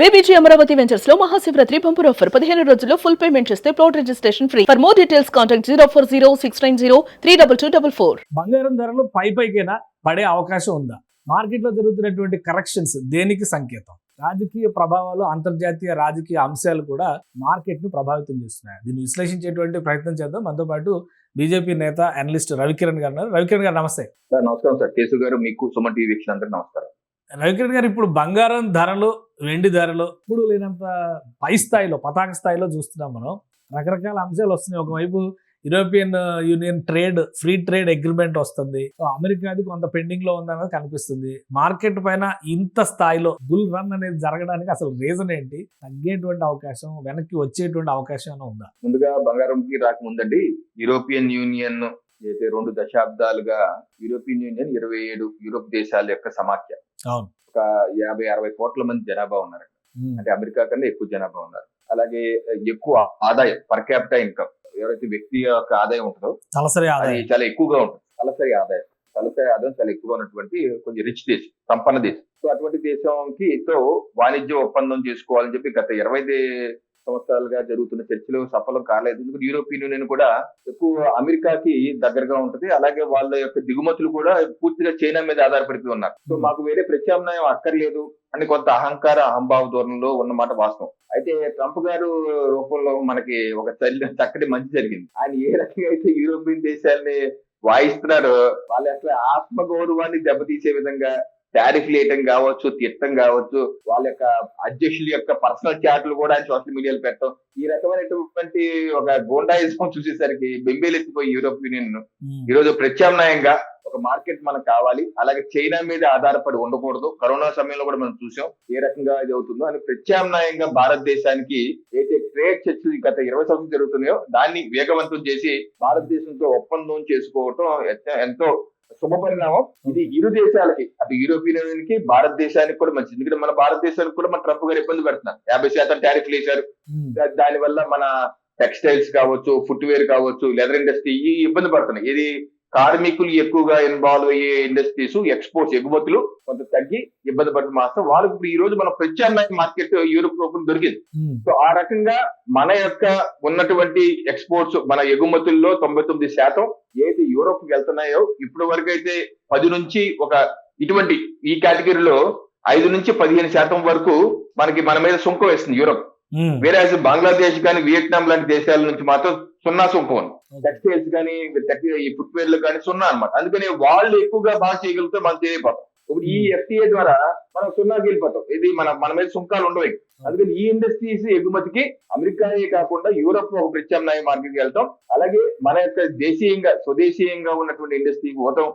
BBG Amaravati ventures లో Mahashivratri bumper offer 15 రోజుల్లో full payment చేస్తే plot registration free. For more details contact 040690344. బంగారం ధరలు పైకైనా పడే అవకాశం ఉందా? మార్కెట్లో జరుగుతున్నటువంటి కరెక్షన్స్ దేనికి సంకేతం? రాజకీయ ప్రభావాలు, అంతర్జాతీయ రాజకీయ అంశాలు కూడా మార్కెట్ ను ప్రభావితం చేస్తున్నాయి. దీన్ని విశ్లేషించేటువంటి ప్రయత్నం చేద్దాం. మనతో పాటు బీజేపీ నేత అనలిస్ట్ రవికిరణ్ గారు ఉన్నారు. రవికిరణ్ గారు నమస్తే. సార్ నమస్కారం సార్. కేసు గారు, మీకు సుమన్ టీవీ వీక్షకులందరికీ నమస్కారం. రవికిరణ్ గారు, ఇప్పుడు బంగారం ధరలు, వెండి ధరలు ఇప్పుడు లేనంత పై స్థాయిలో, పతాక స్థాయిలో చూస్తున్నాం మనం. రకరకాల అంశాలు వస్తున్నాయి. ఒకవైపు European union free trade agreement వస్తుంది. సో అమెరికాది కొంత పెండింగ్ లో ఉందన్నది కనిపిస్తుంది. మార్కెట్ పైన ఇంత స్థాయిలో బుల్ రన్ అనేది జరగడానికి అసలు రీజన్ ఏంటి? తగ్గేటువంటి అవకాశం, వెనక్కి వచ్చేటువంటి అవకాశం ఏమైనా ఉందా? ముందుగా బంగారంకి రాకముందండి, యూరోపియన్ యూనియన్ అయితే 2 దశాబ్దాలుగా యూరోపియన్ యూనియన్ 27 యూరోప్ దేశాల యొక్క సమాఖ్య. అవును. ఒక 50-60 కోట్ల మంది జనాభా ఉన్నారు. అంటే అమెరికా కన్నా ఎక్కువ జనాభా ఉన్నారు. అలాగే ఎక్కువ ఆదాయం, పర్ క్యాపిటల్ ఇన్కమ్, ఎవరైతే వ్యక్తి యొక్క ఆదాయం ఉంటుందో తలసరి అది ఆదాయం చాలా ఎక్కువగా ఉంటుంది. తలసరి ఆదాయం చాలా ఎక్కువగా ఉన్నటువంటి కొంచెం రిచ్ దేశం, సంపన్న దేశం. సో అటువంటి దేశంకి తో వాణిజ్య ఒప్పందం చేసుకోవాలని చెప్పి గత 20 సంవత్సరాలుగా జరుగుతున్న చర్చలు సఫలం కాలేదు. ఎందుకంటే యూరోపియన్ యూనియన్ కూడా ఎక్కువ అమెరికాకి దగ్గరగా ఉంటుంది. అలాగే వాళ్ళ యొక్క దిగుమతులు కూడా పూర్తిగా చైనా మీద ఆధారపడిపోయి ఉన్నారు. సో మాకు వేరే ప్రత్యామ్నాయం అక్కర్లేదు అని కొంత అహంభావ ధోరణిలో ఉన్నమాట వాస్తవం. అయితే ట్రంప్ గారు రూపంలో మనకి ఒక చక్కటి మంచి జరిగింది. ఆయన ఏ రకంగా అయితే యూరోపియన్ దేశాలని వాయిస్తున్నారో, వాళ్ళ అసలు ఆత్మగౌరవాన్ని దెబ్బతీసే విధంగా టారిఫ్లు వేయటం కావచ్చు, తిట్టం కావచ్చు, వాళ్ళ యొక్క అధ్యక్షుల యొక్క పర్సనల్ చాట్లు కూడా ఆయన సోషల్ మీడియాలో పెట్టడం, ఈ రకమైనటువంటి ఒక గోండాయిజం చూసేసరికి బెంబేలెత్తిపోయి యూరోప్ యూనియన్ ఈ రోజు ప్రత్యామ్నాయంగా ఒక మార్కెట్ మనకు కావాలి, అలాగే చైనా మీద ఆధారపడి ఉండకూడదు. కరోనా సమయంలో కూడా మనం చూసాం ఏ రకంగా ఇది అవుతుందో అని. ప్రత్యామ్నాయంగా భారతదేశానికి అయితే ట్రేడ్ చర్చలు గత 20 సంవత్సరాలు జరుగుతున్నాయో దాన్ని వేగవంతం చేసి భారతదేశంతో ఒప్పందం చేసుకోవటం ఎంతో శుభ పరిణామం. ఇది ఇరు దేశాలకి, అటు యూరోపియన్ యూనియన్ కి, భారతదేశానికి కూడా మంచిది. ఎందుకంటే మన భారతదేశానికి కూడా మన ట్రంప్ గారు ఇబ్బంది పెడుతున్నారు. 50% టారిఫ్లు వేశారు. దాని వల్ల మన టెక్స్టైల్స్ కావచ్చు, ఫుట్వేర్ కావచ్చు, లెదర్ ఇండస్ట్రీ ఈ ఇబ్బంది పడుతున్నాయి. ఇది కార్మికులు ఎక్కువగా ఇన్వాల్వ్ అయ్యే ఇండస్ట్రీస్, ఎక్స్పోర్ట్స్, ఎగుమతులు కొంత తగ్గి ఇబ్బంది పడుతున్న మాత్రం వాళ్ళకి ఇప్పుడు ఈ రోజు మన ప్రత్యామ్నాయ మార్కెట్ యూరోప్ ఓపెన్ దొరికింది. సో ఆ రకంగా మన యొక్క ఉన్నటువంటి ఎక్స్పోర్ట్స్, మన ఎగుమతుల్లో 99% ఏది యూరోప్ కి వెళ్తున్నాయో ఇప్పటి వరకు అయితే 10 నుంచి ఒక ఇటువంటి ఈ కేటగిరీలో 5 నుంచి 15% వరకు మన మీద సుంకం వేస్తుంది యూరోప్. వేరే బంగ్లాదేశ్ కానీ, వియట్నాం లాంటి దేశాల నుంచి మాత్రం 0 సుంకం. టెక్స్టైల్స్ కానీ, ఈ ఫుట్వేర్ లో కానీ 0 అన్నమాట. అందుకని వాళ్ళు ఎక్కువగా బాగా చేయగలిగితే మనం చేయకపోతాం. ఇప్పుడు ఈ ఎఫ్టీఏ ద్వారా మనం 0కి వెళ్ళిపోతాం. ఇది మన మీద సుంకాలు ఉండవు. అందుకని ఈ ఇండస్ట్రీస్ ఎగుమతికి అమెరికాయే కాకుండా యూరోప్ ఒక ప్రత్యామ్నాయ మార్కెట్కి వెళ్తాం. అలాగే మన యొక్క స్వదేశీయంగా ఉన్నటువంటి ఇండస్ట్రీకి పోతాం.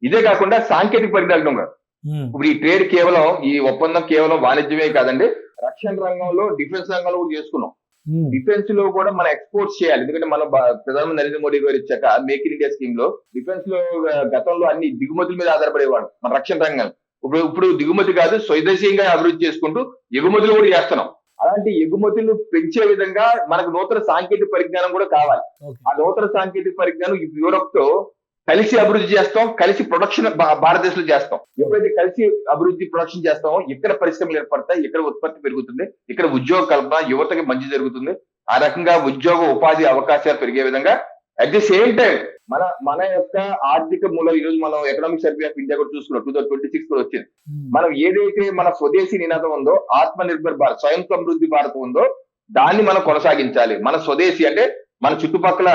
ఇదే కాకుండా సాంకేతిక పరిజ్ఞానం, ఇప్పుడు ఈ ట్రేడ్ కేవలం, ఈ ఒప్పందం కేవలం వాణిజ్యమే కాదండి, రక్షణ రంగంలో, డిఫెన్స్ రంగంలో కూడా చేసుకున్నాం. డిఫెన్స్ లో కూడా మనం ఎక్స్పోర్ట్స్ చేయాలి. ఎందుకంటే మన ప్రధానమంత్రి నరేంద్ర మోడీ గారు ఇచ్చాక మేక్ ఇన్ ఇండియా స్కీమ్ లో డిఫెన్స్ లో గతంలో అన్ని దిగుమతుల మీద ఆధారపడేవాడు మన రక్షణ రంగం. ఇప్పుడు దిగుమతి కాదు, స్వదేశీయంగా అభివృద్ధి చేసుకుంటూ ఎగుమతులు కూడా చేస్తున్నాం. అలాంటి ఎగుమతులు పెంచే విధంగా మనకు నూతన సాంకేతిక పరిజ్ఞానం కూడా కావాలి. ఆ నూతన సాంకేతిక పరిజ్ఞానం యూరోప్ తో కలిసి అభివృద్ధి చేస్తాం, కలిసి ప్రొడక్షన్ భారతదేశంలో చేస్తాం. ఎప్పుడైతే కలిసి అభివృద్ధి ప్రొడక్షన్ చేస్తామో ఇక్కడ పరిశ్రమలు ఏర్పడతాయి, ఇక్కడ ఉత్పత్తి పెరుగుతుంది, ఇక్కడ ఉద్యోగ కల్పన, యువతకి మంచి జరుగుతుంది. ఆ రకంగా ఉద్యోగ ఉపాధి అవకాశాలు పెరిగే విధంగా అట్ ది సేమ్ టైం మన యొక్క ఆర్థిక మూలం, ఈ రోజు మనం ఎకనామిక్ సర్వే ఆఫ్ ఇండియా కూడా చూసుకున్నాం, 2026 కూడా వచ్చింది. మనం ఏదైతే మన స్వదేశీ నినాదం ఉందో, ఆత్మ నిర్భర్ భారత్, స్వయం సమృద్ధి భారత్ ఉందో దాన్ని మనం కొనసాగించాలి. మన స్వదేశీ అంటే మన చుట్టుపక్కల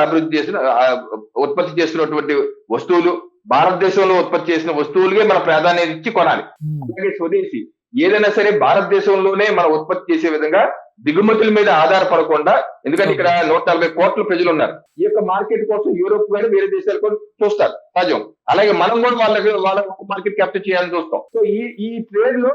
ఉత్పత్తి చేస్తున్నటువంటి వస్తువులు, భారతదేశంలో ఉత్పత్తి చేసిన వస్తువులకే మన ప్రాధాన్యత ఇచ్చి కొనాలి. అలాగే స్వదేశీ ఏదైనా సరే భారతదేశంలోనే మనం ఉత్పత్తి చేసే విధంగా దిగుమతుల మీద ఆధారపడకుండా, ఎందుకంటే ఇక్కడ 140 కోట్ల ప్రజలు ఉన్నారు. ఈ యొక్క మార్కెట్ కోసం యూరోప్ కానీ వేరే దేశాలు కూడా చూస్తారు సహజం. అలాగే మనం కూడా వాళ్ళ మార్కెట్ క్యాప్చర్ చేయాలని చూస్తాం. సో ఈ ట్రేడ్ లో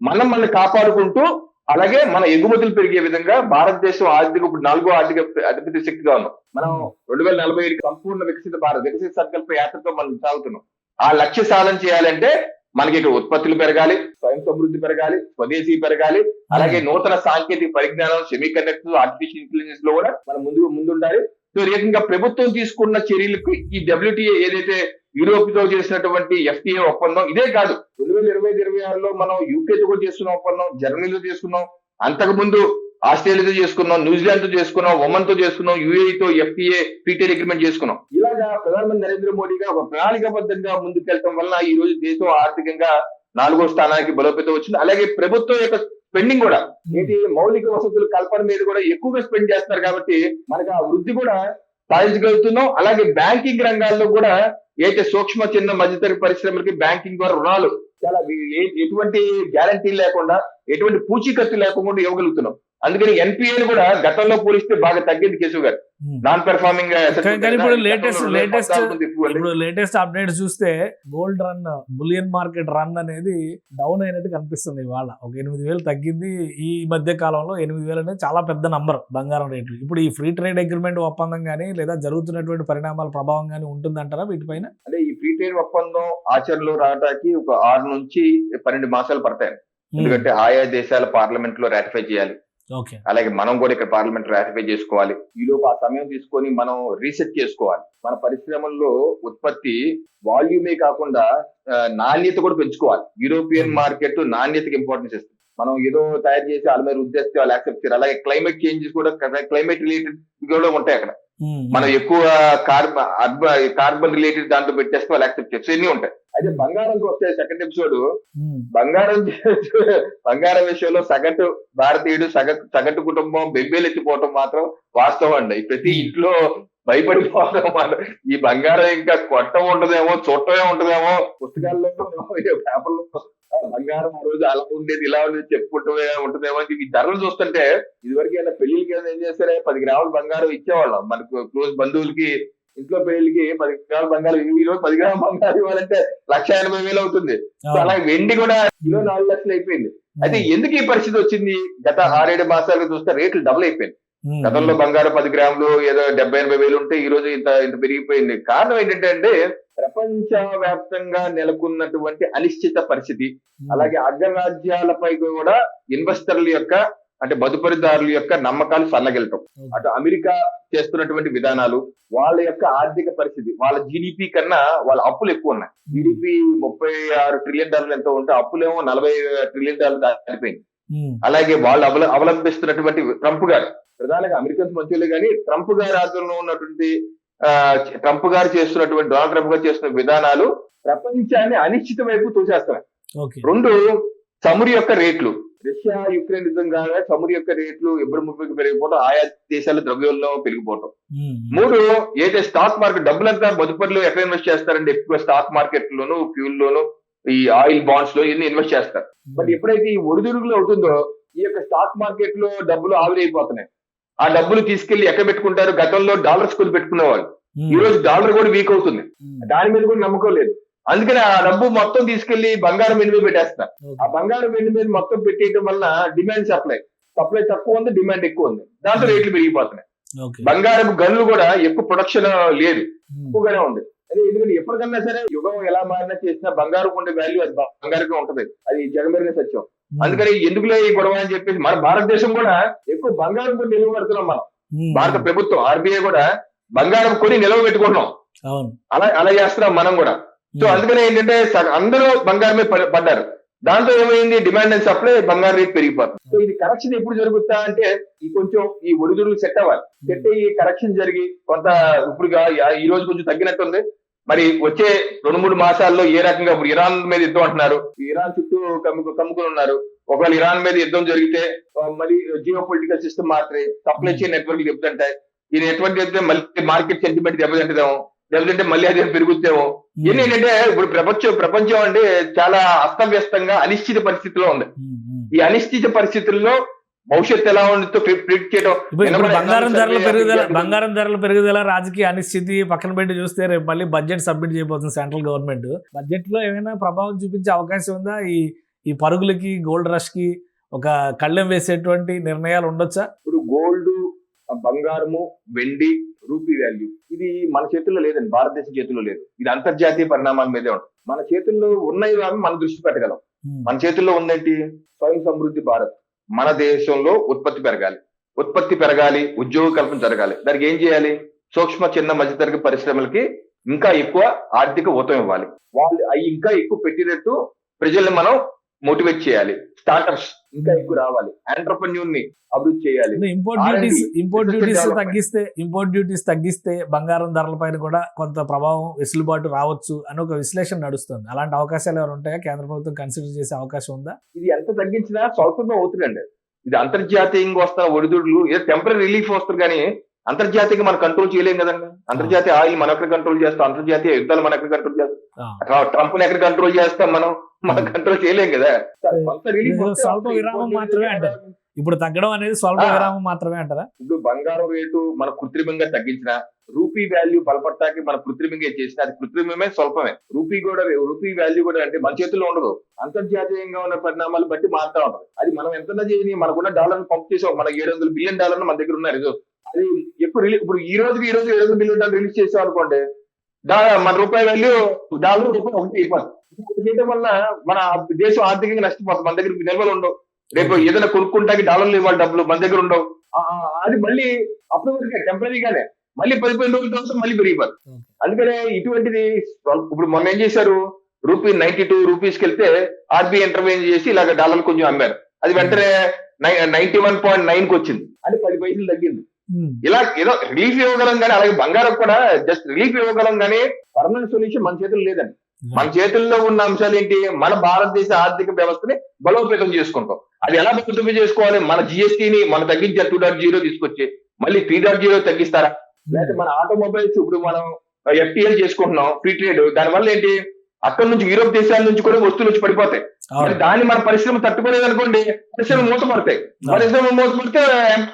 మనల్ని కాపాడుకుంటూ, అలాగే మన ఎగుమతులు పెరిగే విధంగా భారతదేశం ఇప్పుడు 4వ ఆర్థిక అతిపెద్ద శక్తిగా ఉన్నాం. మనం 2045 సంపూర్ణ వికసిత సంకల్ప యాత్రతో మనం సాగుతున్నాం. ఆ లక్ష్య సాధన చేయాలంటే మనకి ఇక్కడ ఉత్పత్తులు పెరగాలి, స్వయం సమృద్ధి పెరగాలి, స్వదేశీ పెరగాలి, అలాగే నూతన సాంకేతిక పరిజ్ఞానం, సెమీ కండక్టర్స్, ఆర్టిఫిషియల్ ఇంటెలిజెన్స్ లో కూడా మనం ముందుండాలి. సో రకంగా ప్రభుత్వం తీసుకున్న చర్యలకు ఈ WTO ఏదైతే యూరోప్ తో చేసినటువంటి FTA ఒప్పందం ఇదే కాదు. 2025-26లో మనం యూకేతో కూడా చేసుకున్న ఒప్పందం, జర్మనీలో చేసుకున్నాం, అంతకు ముందు ఆస్ట్రేలియాతో చేసుకున్నాం, న్యూజిలాండ్ తో చేసుకున్నాం, ఒమన్ తో చేసుకున్నాం, తో FTA ఫ్రీ ట్రేడ్ అగ్రిమెంట్ చేసుకున్నాం. ఇలాగా ప్రధానమంత్రి నరేంద్ర మోడీ గారు ఒక ప్రణాళికాబద్ధంగా ముందుకెళ్ళటం వల్ల ఈ రోజు దేశం ఆర్థికంగా 4వ స్థానానికి బలోపేతం వచ్చింది. అలాగే ప్రభుత్వం యొక్క స్పెండింగ్ కూడా ఏంటి మౌలిక వసతుల కల్పన మీద కూడా ఎక్కువగా స్పెండ్ చేస్తున్నారు కాబట్టి మనకు ఆ వృద్ధి కూడా సాధించగలుగుతున్నాం. అలాగే బ్యాంకింగ్ రంగాల్లో కూడా అయితే సూక్ష్మ చిన్న మధ్యతరగతి పరిశ్రమలకి బ్యాంకింగ్ ద్వారా రుణాలు చాలా ఎటువంటి గ్యారంటీ లేకుండా, ఎటువంటి పూచీకత్తు లేకుండా ఇవ్వగలుగుతున్నాం. అందుకని ఎన్పిఏలు కూడా గతంలో పోలిస్తే బాగా తగ్గింది కేశవ్ గారు. నాన్ పెర్ఫార్మింగ్ ఇప్పుడు లేటెస్ట్ అప్డేట్ చూస్తే gold run, bullion market run అనేది డౌన్ అయినట్టు కనిపిస్తుంది. ఇవాళ ఒక 8,000 తగ్గింది. ఈ మధ్య కాలంలో 8,000 అనేది చాలా పెద్ద నంబర్ బంగారం రేట్లు. ఇప్పుడు ఈ ఫ్రీ ట్రేడ్ అగ్రిమెంట్ ఒప్పందం కానీ లేదా జరుగుతున్నటువంటి పరిణామాల ప్రభావం కానీ ఉంటుందంటారా వీటిపైన? అంటే ఈ ఫ్రీ ట్రేడ్ ఒప్పందం ఆచరణలో రావడానికి ఒక 6 నుంచి 12 మాసాలు పడతాయి. ఎందుకంటే ఆయా దేశాల పార్లమెంట్ లో రాటిఫై చేయాలి. అలాగే మనం కూడా ఇక్కడ పార్లమెంట్ రాటిఫై చేసుకోవాలి. ఈలోపు ఆ సమయం తీసుకొని మనం రీసెర్చ్ చేసుకోవాలి. మన పరిశ్రమల్లో ఉత్పత్తి వాల్యూమే కాకుండా నాణ్యత కూడా పెంచుకోవాలి. యూరోపియన్ మార్కెట్ నాణ్యతకి ఇంపార్టెన్స్ ఇస్తుంది. మనం ఏదో తయారు చేసి వాళ్ళ మీద ఉద్దేశిస్తే వాళ్ళు యాక్సెప్ట్ చేయాలి. అలాగే క్లైమేట్ చేంజెస్ కూడా క్లైమేట్ రిలేటెడ్ కూడా ఉంటాయి అక్కడ. మనం ఎక్కువ కార్బన్ రిలేటెడ్ దాంట్లో పెట్టేస్తే వాళ్ళు యాక్సెప్ట్ చేస్తారు. ఇన్ని ఉంటాయి. అయితే బంగారంకి వస్తే సెకండ్ ఎపిసోడ్ బంగారం విషయంలో సగటు భారతీయుడు సగటు కుటుంబం బెంబేలు ఎత్తిపోవటం మాత్రం వాస్తవం అండి. ప్రతి ఇంట్లో భయపడిపోవడం మాత్రం ఈ బంగారం ఇంకా కొట్టం ఉంటదేమో, చుట్టమే ఉంటదేమో, పుస్తకాల్లో పేపర్లో బంగారం ఆ రోజు అలా ఉండేది ఇలా ఉండేది చెప్పుకుంటూ ఉంటదేమో. ఈ ధరలు చూస్తుంటే ఇదివరకు ఏమైనా పెళ్లికి ఏం చేస్తారే 10 గ్రాముల బంగారం ఇచ్చేవాళ్ళం మనకు క్లోజ్ బంధువులకి. ఇంట్లో పెళ్లికి 10 గ్రాముల బంగారం, ఈ రోజు 10 గ్రాముల బంగారం ఇవ్వాలంటే 1,80,000 అవుతుంది. సో అలాగే వెండి కూడా కిలో 4 లక్షలు అయిపోయింది. అయితే ఎందుకు ఈ పరిస్థితి వచ్చింది? గత 6-7 మాసాలుగా చూస్తే రేట్లు డబుల్ అయిపోయింది. గతంలో బంగారం 10 గ్రాములు ఏదో 70,000-80,000 ఉంటే ఈ రోజు ఇంత పెరిగిపోయింది. కారణం ఏంటంటే ప్రపంచ వ్యాప్తంగా నెలకొన్నటువంటి అనిశ్చిత పరిస్థితి, అలాగే అగ్రరాజ్యాలపై కూడా ఇన్వెస్టర్ల యొక్క అంటే మదుపరిదారుల యొక్క నమ్మకాలు సన్నగిలటం, అటు అమెరికా చేస్తున్నటువంటి విధానాలు, వాళ్ళ యొక్క ఆర్థిక పరిస్థితి, వాళ్ళ జీడిపి కన్నా వాళ్ళ అప్పులు ఎక్కువ ఉన్నాయి. జీడిపి $36 ట్రిలియన్ ఎంతో ఉంటే అప్పులేమో $40 ట్రిలియన్ దాటిపోయింది. అలాగే వాళ్ళు అవలంబిస్తున్నటువంటి ట్రంప్ గారు, ప్రధానంగా అమెరికన్స్ మంచిలే కానీ ట్రంప్ గారి ఆధ్వర్యంలో ఉన్నటువంటి ట్రంప్ గారు చేస్తున్నటువంటి డొనాల్డ్ ట్రంప్ గారు చేస్తున్న విధానాలు ప్రపంచాన్ని అనిశ్చిత వైపు తోసేస్తున్నాయి. 2 చమురు యొక్క రేట్లు, రష్యా యుక్రెయిన్ యుద్ధం కాగా చమురు యొక్క రేట్లు ఎప్పుడు ముప్పైకి పెరిగిపోవడం, ఆయా దేశాల ద్రవ్యోల్బణం పెరిగిపోవడం. 3 ఏదైతే స్టాక్ మార్కెట్ డబ్బులంతా మదుపరిలో ఎక్కడ ఇన్వెస్ట్ చేస్తారంటే ఎక్కువ స్టాక్ మార్కెట్ లోను, ఫ్యూల్ లోను, ఈ ఆయిల్ బాండ్స్ లో ఇన్ని ఇన్వెస్ట్ చేస్తారు. బట్ ఎప్పుడైతే ఈ ఒడిదుడుగులు అవుతుందో ఈ యొక్క స్టాక్ మార్కెట్ లో డబ్బులు ఆవిరైపోతున్నాయి. ఆ డబ్బులు తీసుకెళ్లి ఎక్కడ పెట్టుకుంటారు? గతంలో డాలర్స్ కొని పెట్టుకునేవాళ్ళు. ఈ రోజు డాలర్ కూడా వీక్ అవుతుంది, దాని మీద కూడా నమ్మకం లేదు. అందుకని ఆ డబ్బు మొత్తం తీసుకెళ్లి బంగారం వెండి మీద పెట్టేస్తారు. ఆ బంగారం వెండి మీద మొత్తం పెట్టేయడం వల్ల డిమాండ్ సప్లై తక్కువ ఉంది, డిమాండ్ ఎక్కువ ఉంది, దాంతో రేట్లు పెరిగిపోతున్నాయి. బంగారం గనులు కూడా ఎక్కువ ప్రొడక్షన్ లేదు, ఎక్కువగానే ఉంది. ఎందుకంటే ఎప్పటికన్నా సరే యుగం ఎలా మారినా చేసినా బంగారం ఉండే వాల్యూ అది బంగారంగా ఉంటది, అది జగమెరిగిన సత్యం. అందుకని ఎందుకులే ఈ గొడవ అని చెప్పేసి మన భారతదేశం కూడా ఎక్కువ బంగారం కొని నిల్వ పెడుతున్నాం. మనం భారత ప్రభుత్వం RBI కూడా బంగారం కొని నిల్వ పెట్టుకుంటున్నాం. అలా చేస్తున్నాం మనం కూడా. సో అందుకనే ఏంటంటే అందరూ బంగారం మీద పడ్డారు. దాంతో ఏమైంది? డిమాండ్ అండ్ సప్లై, బంగారం రేట్ పెరిగిపోతుంది. సో ఇది కరెక్షన్ ఎప్పుడు జరుగుతా అంటే ఈ ఒడిదుడులు సెట్ అవ్వాలి. సెట్ అయ్యి కరెక్షన్ జరిగి కొంత ఇప్పుడుగా ఈ రోజు కొంచెం తగ్గినట్టుంది. మరి వచ్చే 2-3 మాసాల్లో ఏ రకంగా ఇప్పుడు ఇరాన్ మీద యుద్ధం అంటున్నారు, ఇరాన్ చుట్టూ కమ్ముకుని ఉన్నారు. ఒకవేళ ఇరాన్ మీద యుద్ధం జరిగితే మళ్ళీ జియో పొలిటికల్ సిస్టమ్ మాత్రమే, సప్లై చైన్ నెట్వర్క్ దెబ్బతింటాయి. ఈ నెట్వర్క్ చెప్తే మళ్ళీ మార్కెట్ సెంటిమెంట్ దెబ్బతింటదేమో, లేదంటే మళ్ళీ అదే పెరుగుతేమో. ఏంటంటే ఇప్పుడు ప్రపంచం అంటే చాలా అస్తవ్యస్తంగా అనిశ్చిత పరిస్థితిలో ఉంది. ఈ అనిశ్చిత పరిస్థితుల్లో భవిష్యత్తు ఎలా ఉంటుందో ప్రిడిక్ట్ చేయడం. బంగారం ధరల పెరుగుదల, రాజకీయ అనిశ్చితి పక్కన పెట్టి చూస్తే రేపు మళ్ళీ బడ్జెట్ సబ్మిట్ చేయబోతుంది సెంట్రల్ గవర్నమెంట్. బడ్జెట్ లో ఏమైనా ప్రభావం చూపించే అవకాశం ఉందా? ఈ పరుగులకి, గోల్డ్ రష్ కి ఒక కళ్ళెం వేసేటువంటి నిర్ణయాలు ఉండొచ్చా? ఇప్పుడు గోల్డ్, బంగారము, వెండి, రూపీ వాల్యూ ఇది మన చేతుల్లో లేదండి, భారతదేశం చేతుల్లో లేదు. ఇది అంతర్జాతీయ పరిణామాల మీదే ఉంటుంది. మన చేతుల్లో ఉన్నాయి కానీ మనం దృష్టి పెట్టగలం. మన చేతుల్లో ఉందేంటి? స్వయం సమృద్ధి భారత్. మన దేశంలో ఉత్పత్తి పెరగాలి, ఉద్యోగ కల్పన జరగాలి. దానికి ఏం చేయాలి? సూక్ష్మ చిన్న మధ్యతరగతి పరిశ్రమలకి ఇంకా ఎక్కువ ఆర్థిక ఊతం ఇవ్వాలి. వాళ్ళు అవి ఇంకా ఎక్కువ పెట్టేటట్టు ప్రజల్ని మనం మోటివేట్ చేయాలి. స్టార్టర్స్ ఇంకా ఎక్కువ రావాలి. ఎంటర్‌ప్రెన్యూర్ ని అభివృద్ధి చేయాలి. Import R&D, duties development. తగ్గిస్తే బంగారం ధరల పైన కూడా కొంత ప్రభావం వెసులుబాటు రావచ్చు అని ఒక విశ్లేషణ నడుస్తుంది. అలాంటి అవకాశాలు ఏమైనా ఉంటాయా? కేంద్ర ప్రభుత్వం కన్సిడర్ చేసే అవకాశం ఉందా? ఇది ఎంత తగ్గించినా స్వల్పమే అవుతుందండి. ఇది అంతర్జాతీయంగా వస్తున్న ఒడిదుడులు ఏదో టెంపరీ రిలీఫ్ వస్తుంది కానీ అంతర్జాతీయంగా మనం కంట్రోల్ చేయలేం కదండి. అంతర్జాతీయ ఆయిల్ మనం ఎక్కడ కంట్రోల్ చేస్తాం, అంతర్జాతీయ యుద్ధాలు మనం ఎక్కడ కంట్రోల్ చేస్తాం, ట్రంప్ ని ఎక్కడ కంట్రోల్ చేస్తాం, మనం కంట్రోల్ చేయలేం కదా. కొంత రిలీఫ్ స్వల్ప విరామం మాత్రమే అంటారు. ఇప్పుడు తగ్గడం అనేది స్వల్ప విరామం మాత్రమే అంటారా? ఇప్పుడు బంగారం రేటు మన కృత్రిమంగా తగ్గించిన, రూపీ వాల్యూ బలపడటానికి మన కృత్రిమంగా చేసిన అది కృత్రిమమే, స్వల్పమే. రూపీ వాల్యూ కూడా అంటే మన చేతుల్లో ఉండదు. అంతర్జాతీయంగా ఉన్న పరిణామాలు బట్టి మారుతా ఉంటది. అది మనం ఎంత చేయని మనకున్న డాలర్ పంప్ చేసాం. మన $700 బిలియన్ మన దగ్గర ఉన్నారు. అది ఎక్కువ ఇప్పుడు ఈ రోజు $700 బిలియన్ రిలీజ్ చేసాం అనుకోండి, మన రూపాయి వాల్యూ $1 ఒకటి అయిపోతుంది. చేయడం వల్ల మన దేశం ఆర్థికంగా నష్టపోతుంది. మన దగ్గర నిల్వలు ఉండవు. రేపు ఏదైనా కొనుక్కుంటాకి డాలర్లు ఇవ్వాలి, డబ్బులు మన దగ్గర ఉండవు. అది మళ్ళీ అప్పుడు వరకే టెంపరీగానే మళ్ళీ 15 రోజుల తర్వాత మళ్ళీ పెరిగిపోతుంది. అందుకనే ఇటువంటిది ఇప్పుడు మొన్న ఏం చేశారు, రూపీ 92 రూపీస్కి వెళ్తే ఆర్బీఐ ఇంటర్వ్యూన్ చేసి ఇలాగ డాలర్లు కొంచెం అమ్మారు. అది వెంటనే 91.9కి వచ్చింది. అది 10 పైసలు తగ్గింది. ఇలా ఏదో రిలీఫ్ ఇవ్వగలం కానీ, అలాగే బంగారం కూడా జస్ట్ రిలీఫ్ ఇవ్వగలం కానీ పర్మనెంట్ సొల్యూషన్ మన చేతుల్లో లేదండి. మన చేతుల్లో ఉన్న అంశాలు ఏంటి, మన భారతదేశ ఆర్థిక వ్యవస్థని బలోపేతం చేసుకుంటాం. అది ఎలా బలోపేతం చేసుకోవాలి, మన జిఎస్టీని మనం తగ్గించారు 2.0 తీసుకొచ్చి మళ్ళీ 3.0 తగ్గిస్తారా, లేకపోతే మన ఆటోమొబైల్స్ ఇప్పుడు మనం FTL చేసుకుంటున్నాం ఫ్రీ ట్రేడ్, దానివల్ల ఏంటి అక్కడ నుంచి యూరోప్ దేశాల నుంచి కూడా వస్తువులు వచ్చి పడిపోతాయి. మరి దాన్ని మన పరిశ్రమ తట్టుకోలేదు అనుకోండి, పరిశ్రమ మూతపడతాయి. పరిశ్రమ మూతపడితే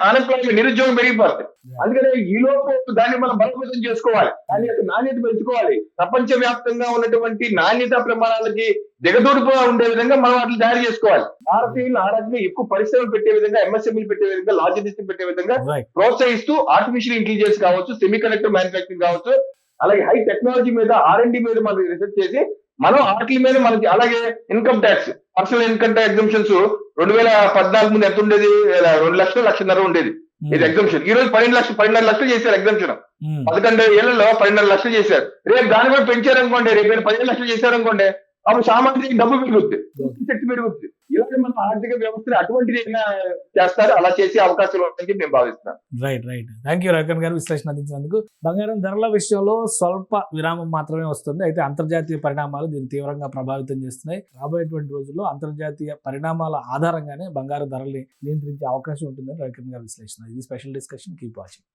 అన్ఎంప్లాయ్మెంట్, నిరుద్యోగం పెరిగిపోతాయి. అందుకని ఈ లోపు దాన్ని మనం బలోపేతం చేసుకోవాలి, దాని యొక్క నాణ్యత పెంచుకోవాలి. ప్రపంచ వ్యాప్తంగా ఉన్నటువంటి నాణ్యత ప్రమాణాలకి దిగదూడుగా ఉండే విధంగా మనం వాటిని తయారు చేసుకోవాలి. భారతీయులు ఆ రకంగా ఎక్కువ పరిశ్రమలు పెట్టే విధంగా, MSME పెట్టే విధంగా, లాజిస్టిక్స్ పెట్టే విధంగా ప్రోత్సహిస్తూ ఆర్టిఫిషియల్ ఇంటెలిజెన్స్ కావచ్చు, సెమీ కండక్టర్ మ్యానుఫ్యాక్చరింగ్ కావచ్చు, అలాగే హై టెక్నాలజీ మీద R&D మీద మనం రీసెర్చ్ చేసి మనం వాటి మీద మనకి, అలాగే income tax, personal income tax exemptions 2014 ముందు ఎంత ఉండేది, 2 లక్షలు 1.5 ఉండేది ఇది ఎగ్జంప్షన్. ఈ రోజు 12 లక్షలు చేశారు ఎగ్జంప్షన్. 11 ఏళ్లలో 12 లక్షలు చేశారు. రేపు దాన్ని కూడా పెంచారనుకోండి, రేపు 15 లక్షలు చేశారనుకోండి, అప్పుడు సామాన్యుడికి డబ్బు పెరుగుతుంది, శక్తి పెరుగుతుంది. ఇలాగే మన ఆర్థిక వ్యవస్థ అటువంటిది ఏమైనా చేస్తారు, అలా చేసే అవకాశాలు ఉంటాయని నేను భావిస్తున్నాను. రైట్. థ్యాంక్ యూ రవికిరణ్ గారు విశ్లేషణ అందించినందుకు. బంగారం ధరల విషయంలో స్వల్ప విరామం మాత్రమే వస్తుంది. అయితే అంతర్జాతీయ పరిణామాలు దీన్ని తీవ్రంగా ప్రభావితం చేస్తున్నాయి. రాబోయేటువంటి రోజుల్లో అంతర్జాతీయ పరిణామాల ఆధారంగానే బంగారు ధరల్ని నియంత్రించే అవకాశం ఉంటుందని రవికిరణ్ గారు విశ్లేషణ. ఇది స్పెషల్ డిస్కషన్. Keep watching.